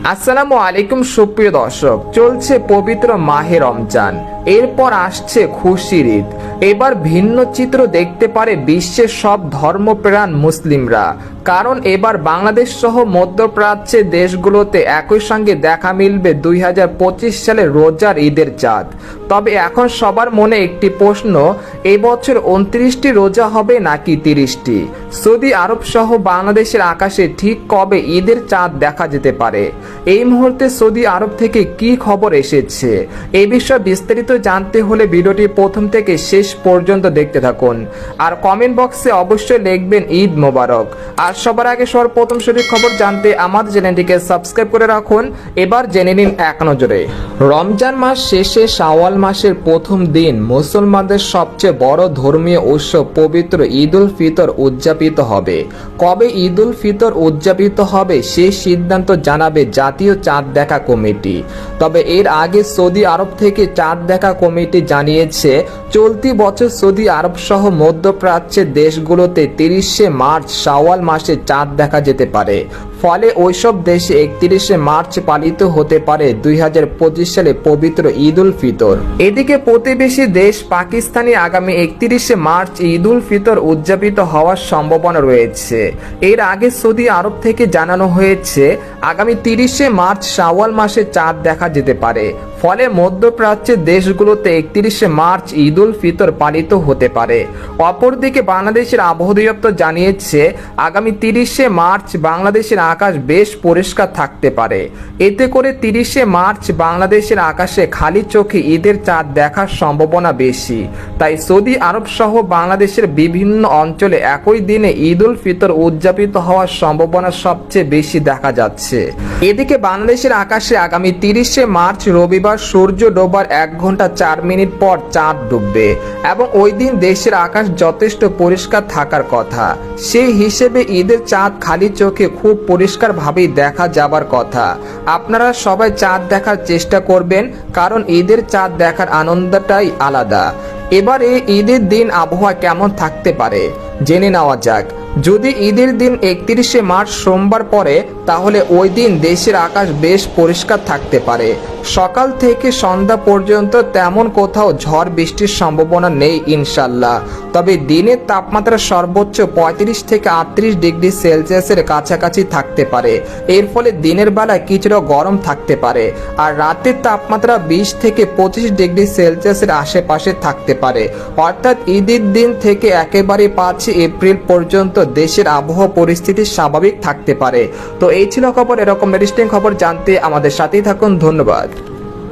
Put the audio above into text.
আসসালামু আলাইকুম সুপ্রিয় দর্শক, চলছে পবিত্র মাহে রমজান, এরপর আসছে খুশির ঈদ। এবার ভিন্ন চিত্র দেখতে পারে বিশ্বের সব ধর্মপ্রাণ মুসলিমরা, কারণ এবার বাংলাদেশ সহ মধ্যপ্রাচ্যের দেশগুলোতে একই সঙ্গে দেখা মিলবে 2025 সালে রোজার ঈদের চাঁদ। তবে এখন সবার মনে একটি প্রশ্ন, এবছর 29টি রোজা হবে নাকি 30টি? সৌদি আরব সহ বাংলাদেশের আকাশে ঠিক কবে ঈদের চাঁদ দেখা যেতে পারে? এই মুহূর্তে সৌদি আরব থেকে কি খবর এসেছে? এই বিষয়ে বিস্তারিত জানতে হলে ভিডিওটি প্রথম থেকে শেষ পর্যন্ত দেখতে থাকুন, আর কমেন্ট বক্সে অবশ্যই লিখবেন ঈদ মোবারক। আর সবার আগে সর্বপ্রথম সঠিক খবর জানতে আমাদের চ্যানেলটিকে সাবস্ক্রাইব করে রাখুন। এবার জেনে নিন এক নজরে। রমজান মাস শেষে শাওয়াল মাসের প্রথম দিন মুসলমানদের সবচেয়ে বড় ধর্মীয় উৎসব পবিত্র ঈদ উল ফিতর উদযাপিত হবে। কবে ঈদ উল ফিতর উদযাপিত হবে সেই সিদ্ধান্ত জানাবে জাতীয় চাঁদ দেখা কমিটি। তবে এর আগে সৌদি আরব থেকে চাঁদ দেখা কমিটি জানিয়েছে, চলতি বছর সৌদি আরব সহ মধ্যপ্রাচ্যের দেশগুলোতে 30শে মার্চ শাওয়াল মাসে চাঁদ দেখা যেতে পারে। ফলে ওইসব দেশে 31শে মার্চ পালিত হতে পারে 2025 সালে পবিত্র ঈদ উল ফিতর। এদিকে প্রতিবেশী দেশ পাকিস্তানে আগামী 31শে মার্চ ঈদ উল ফিতর উদযাপিত হওয়ার সম্ভাবনা রয়েছে। এর আগে সৌদি আরব থেকে জানানো হয়েছে, আগামী 30শে মার্চ শাওয়াল মাসে চাঁদ দেখা যেতে পারে। ফলে মধ্যপ্রাচ্যের দেশগুলোতে 31শে মার্চ ঈদ উল ফিতর পালিত হতে পারে। অপরদিকে বাংলাদেশের আবহাওয়া দপ্তর জানিয়েছে, আগামী 30শে মার্চ বাংলাদেশের আকাশ বেশ পরিষ্কার থাকতে পারে। এতে করে 30শে মার্চ বাংলাদেশের আকাশে খালি চোখে ঈদের চাঁদ দেখার সম্ভাবনা বেশি। তাই সৌদি আরব সহ বাংলাদেশের বিভিন্ন অঞ্চলে একই দিনে ঈদ উল ফিতর উদযাপিত হওয়ার সম্ভাবনা সবচেয়ে বেশি দেখা যাচ্ছে। এদিকে বাংলাদেশের আকাশে আগামী 30শে মার্চ রবিবার সূর্য ডোবার 1 ঘন্টা 4 মিনিট পর চাঁদ ডুববে এবং ওই দিন দেশের আকাশ যথেষ্ট পরিষ্কার থাকার কথা। সেই হিসেবে ঈদের চাঁদ খালি চোখে খুব পরিষ্কার ভাবেই দেখা যাবার কথা। আপনারা সবাই চাঁদ দেখার চেষ্টা করবেন, কারণ ঈদের চাঁদ দেখার আনন্দটাই আলাদা। এবারে ঈদের দিন আবহাওয়া কেমন থাকতে পারে জেনে নেওয়া যাক। যদি ঈদের দিন 31শে মার্চ সোমবার পড়ে, তাহলে ওই দিন দেশের আকাশ বেশ পরিষ্কার থাকতে পারে। সকাল থেকে সন্ধ্যা পর্যন্ত তেমন কোথাও ঝড় বৃষ্টির সম্ভাবনা নেই ইনশাল্লাহ। তবে দিনের তাপমাত্রা সর্বোচ্চ 35 থেকে 38 ডিগ্রি সেলসিয়াসের কাছাকাছি থাকতে পারে। এর ফলে দিনের বেলায় কিছুটা গরম থাকতে পারে, আর রাতের তাপমাত্রা 20 থেকে 25 ডিগ্রি সেলসিয়াসের আশেপাশে থাকতে পারে। অর্থাৎ ঈদের দিন থেকে একেবারে 5 এপ্রিল পর্যন্ত দেশের আবহাওয়া পরিস্থিতি স্বাভাবিক থাকতে পারে। তো এই ছিল খবর। এরকম ইন্টারেস্টিং খবর জানতে আমাদের সাথেই থাকুন। ধন্যবাদ।